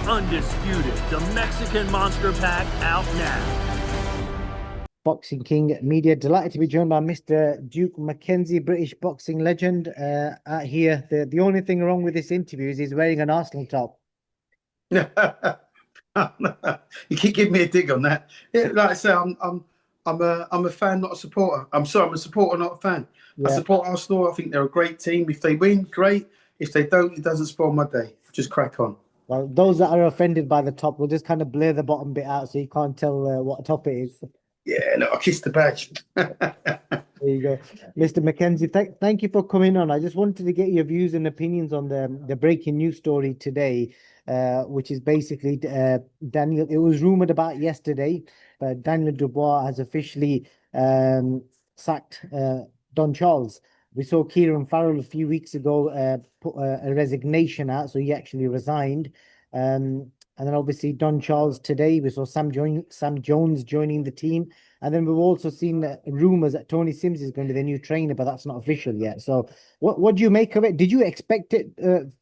Undisputed, the Mexican Monster Pack out now. Boxing King Media, delighted to be joined by Mr. Duke McKenzie, British boxing legend. Out here, the only thing wrong with this interview is he's wearing an Arsenal top. You keep giving me a dig on that. Yeah, like I say, I'm a fan, not a supporter. I'm a supporter, not a fan. Yeah. I support Arsenal. I think they're a great team. If they win, great. If they don't, it doesn't spoil my day. Just crack on. Well, those that are offended by the top will just kind of blur the bottom bit out so you can't tell what top it is. Yeah, no, I kissed the badge. There you go. Mr. McKenzie, thank you for coming on. I just wanted to get your views and opinions on the breaking news story today, which is basically Daniel. It was rumored about yesterday, but Daniel Dubois has officially sacked Don Charles. We saw Kieran Farrell a few weeks ago put a resignation out, so he actually resigned. And then obviously Don Charles today, we saw Sam Jones joining the team. And then we've also seen rumors that Tony Sims is going to be the new trainer, but that's not official yet. So what do you make of it? Did you expect it?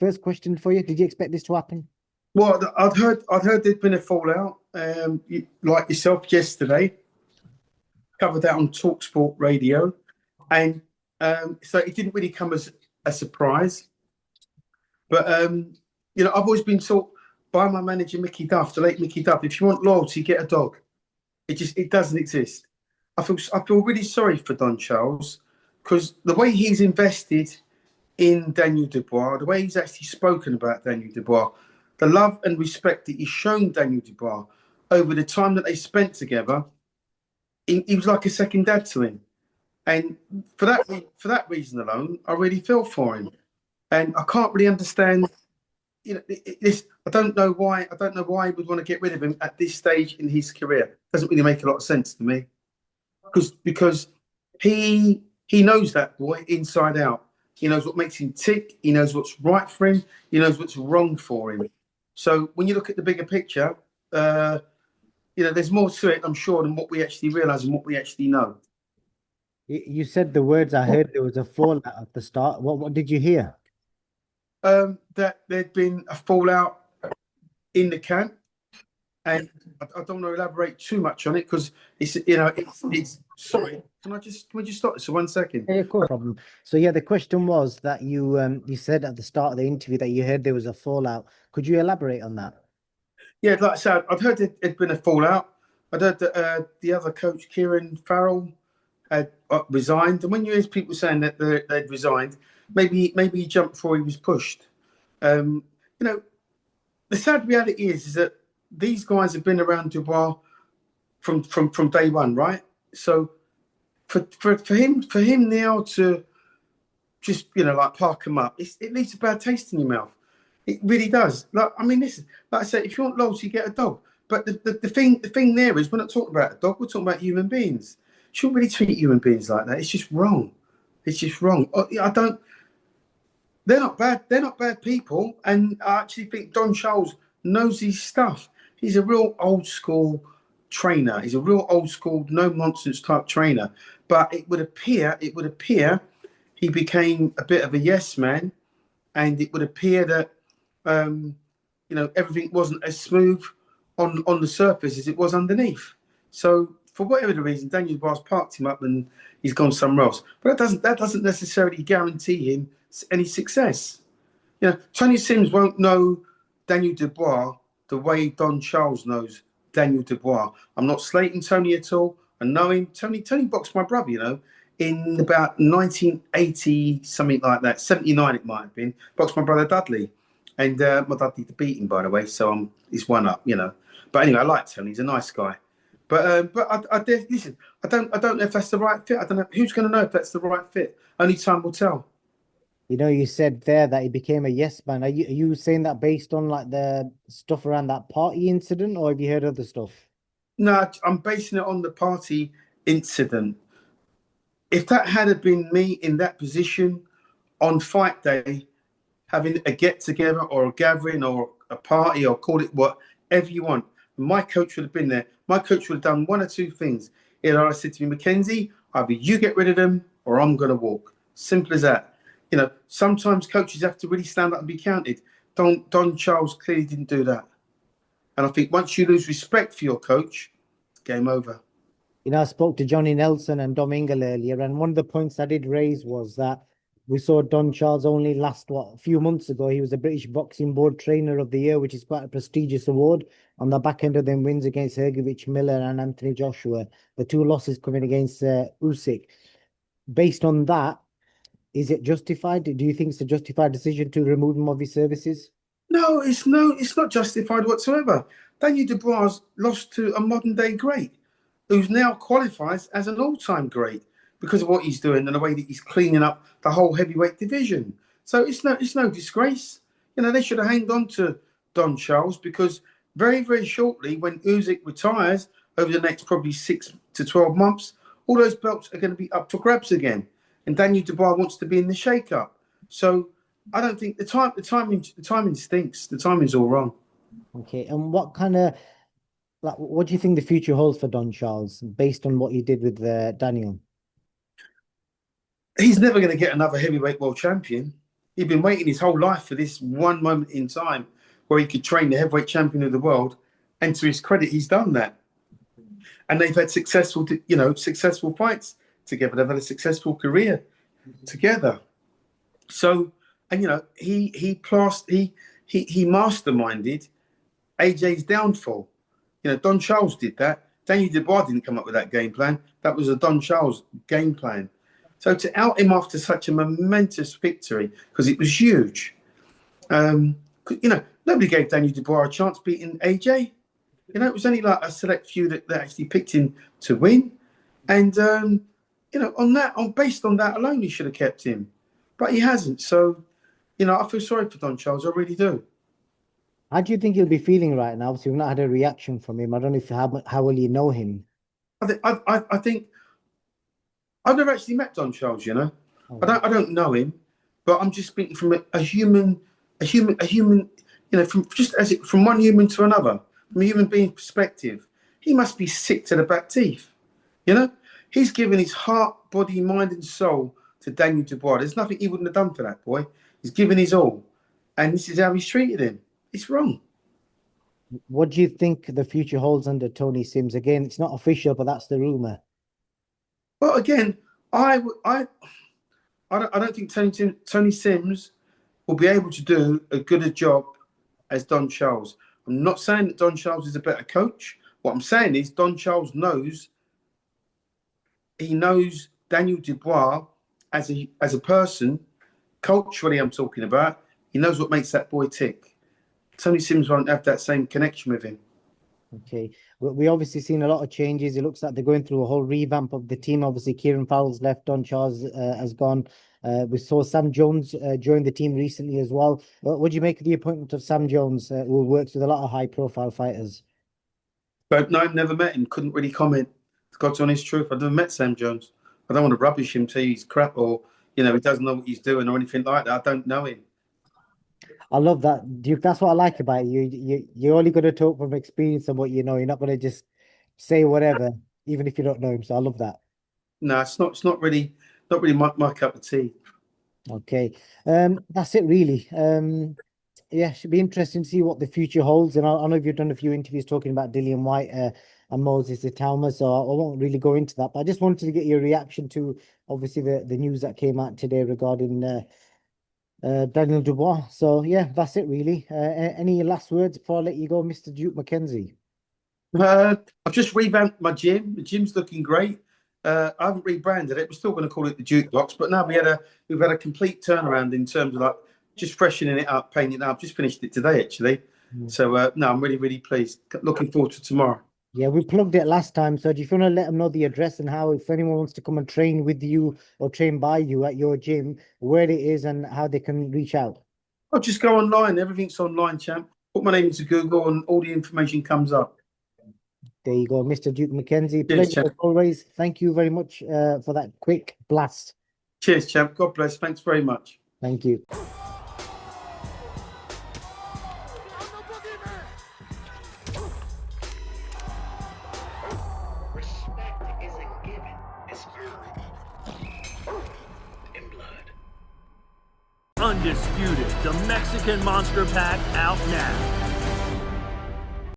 First question for you. Did you expect this to happen? Well, I'd heard there'd been a fallout, like yourself yesterday. Covered that on TalkSport Radio. And so it didn't really come as a surprise. But, I've always been taught by my manager, Mickey Duff, the late Mickey Duff, if you want loyalty, get a dog. It doesn't exist. I feel really sorry for Don Charles because the way he's invested in Daniel Dubois, the way he's actually spoken about Daniel Dubois, the love and respect that he's shown Daniel Dubois over the time that they spent together, he was like a second dad to him. And for that reason alone, I really feel for him. And I can't really understand. I don't know why he would want to get rid of him at this stage in his career. Doesn't really make a lot of sense to me. Because he knows that boy inside out. He knows what makes him tick. He knows what's right for him. He knows what's wrong for him. So when you look at the bigger picture, there's more to it, I'm sure, than what we actually realise and what we actually know. You said the words I heard. There was a fallout at the start. What did you hear? That there'd been a fallout in the camp, and I don't want to elaborate too much on it because it's sorry. Can we just stop this for 1 second? Yeah, of course. Problem. So yeah, the question was that you said at the start of the interview that you heard there was a fallout. Could you elaborate on that? Yeah, like I said, I've heard there'd been a fallout. I'd heard that the other coach, Kieran Farrell, had resigned, and when you hear people saying that they'd resigned, maybe he jumped before he was pushed. The sad reality is that these guys have been around Dubois from day one, right? So for him now to just park him up, it leaves a bad taste in your mouth. It really does. Listen, like I said, if you want loyalty, get a dog. But the thing there is, we're not talking about a dog. We're talking about human beings. You shouldn't really treat human beings like that. It's just wrong. It's just wrong. They're not bad. They're not bad people. And I actually think Don Charles knows his stuff. He's a real old school trainer. He's a real old school, no nonsense type trainer. But it would appear he became a bit of a yes man, and it would appear that everything wasn't as smooth on the surface as it was underneath. So for whatever the reason, Daniel Dubois parked him up and he's gone somewhere else. But that doesn't necessarily guarantee him any success. Tony Sims won't know Daniel Dubois the way Don Charles knows Daniel Dubois. I'm not slating Tony at all. I know him. Tony boxed my brother, in about 1980, something like that. 79 it might have been. Boxed my brother Dudley. And my Dudley to beat him, by the way. So he's one up, But anyway, I like Tony. He's a nice guy. But listen, I don't know if that's the right fit. I don't know. Who's going to know if that's the right fit? Only time will tell. You said there that he became a yes man. Are you saying that based on like the stuff around that party incident, or have you heard other stuff? No, I'm basing it on the party incident. If that had been me in that position on fight day, having a get together or a gathering or a party or call it whatever you want, my coach would have been there. My coach would have done one or two things. Either I said to me, McKenzie, either you get rid of them or I'm going to walk. Simple as that. Sometimes coaches have to really stand up and be counted. Don Charles clearly didn't do that. And I think once you lose respect for your coach, it's game over. You know, I spoke to Johnny Nelson and Dom Ingle earlier, and one of the points I did raise was that we saw Don Charles only last, a few months ago. He was the British Boxing Board Trainer of the Year, which is quite a prestigious award. On the back end of them wins against Hergovich, Miller, and Anthony Joshua, the 2 losses coming against Usyk. Based on that, is it justified? Do you think it's a justified decision to remove him of his services? No, it's not justified whatsoever. Daniel Dubois lost to a modern day great, who's now qualifies as an all-time great because of what he's doing and the way that he's cleaning up the whole heavyweight division. So it's no disgrace. You know, they should have hanged on to Don Charles, because very, very shortly, when Usyk retires over the next probably 6 to 12 months, all those belts are going to be up for grabs again. And Daniel Dubois wants to be in the shake-up. So I don't think the timing stinks. The timing's all wrong. Okay, and what kind of, like, what do you think the future holds for Don Charles based on what he did with Daniel? He's never going to get another heavyweight world champion. He'd been waiting his whole life for this one moment in time where he could train the heavyweight champion of the world. And to his credit, he's done that. And they've had successful fights together. They've had a successful career together. So, and he masterminded AJ's downfall. Don Charles did that. Daniel Dubois didn't come up with that game plan. That was a Don Charles game plan. So to out him after such a momentous victory, because it was huge, nobody gave Daniel Dubois a chance beating AJ. It was only like a select few that actually picked him to win. And, based on that alone, he should have kept him. But he hasn't. So, I feel sorry for Don Charles. I really do. How do you think he'll be feeling right now? Obviously, we've not had a reaction from him. I don't know how well you know him. I think I've never actually met Don Charles. Oh. I don't know him, but I'm just speaking from a human, from one human to another, from a human being perspective. He must be sick to the back teeth. He's given his heart, body, mind, and soul to Daniel Dubois. There's nothing he wouldn't have done for that boy. He's given his all, and this is how he's treated him. It's wrong. What do you think the future holds under Tony Sims? Again, it's not official, but that's the rumor. Well, again, I don't think Tony Sims will be able to do as good a job as Don Charles. I'm not saying that Don Charles is a better coach. What I'm saying is Don Charles knows Daniel Dubois as a person, culturally I'm talking about. He knows what makes that boy tick. Tony Sims won't have that same connection with him. Okay. We obviously seen a lot of changes. It looks like they're going through a whole revamp of the team. Obviously, Kieran Fowles left, Don Charles has gone. We saw Sam Jones join the team recently as well. What do you make of the appointment of Sam Jones, who works with a lot of high-profile fighters? But no, I've never met him. Couldn't really comment. God's honest truth. I've never met Sam Jones. I don't want to rubbish him, say he's crap or, he doesn't know what he's doing or anything like that. I don't know him. I love that, Duke. That's what I like about you. You're only going to talk from experience and what you know. You're not going to just say whatever, even if you don't know him. So I love that. No, it's not really my cup of tea. Okay, that's it really. Yeah, should be interesting to see what the future holds. And I know you've done a few interviews talking about Dillian White and Moses Italma, so I won't really go into that. But I just wanted to get your reaction to obviously the news that came out today regarding Daniel Dubois. So yeah, that's it really. Any last words before I let you go, Mr. Duke McKenzie? I've just revamped my gym. The gym's looking great. I haven't rebranded it. We're still going to call it the Duke Box, but now we've had a complete turnaround in terms of like just freshening it up, painting it up. Just finished it today actually. So no, I'm really, really pleased. Looking forward to tomorrow. Yeah, we plugged it last time. So do you want to let them know the address and how, if anyone wants to come and train with you or train by you at your gym, where it is and how they can reach out? I'll just go online. Everything's online, champ. Put my name into Google and all the information comes up. There you go, Mr. Duke McKenzie. Cheers, pleasure as always. Thank you very much for that quick blast. Cheers, champ. God bless. Thanks very much. Thank you. Undisputed, the Mexican Monster Pack out now.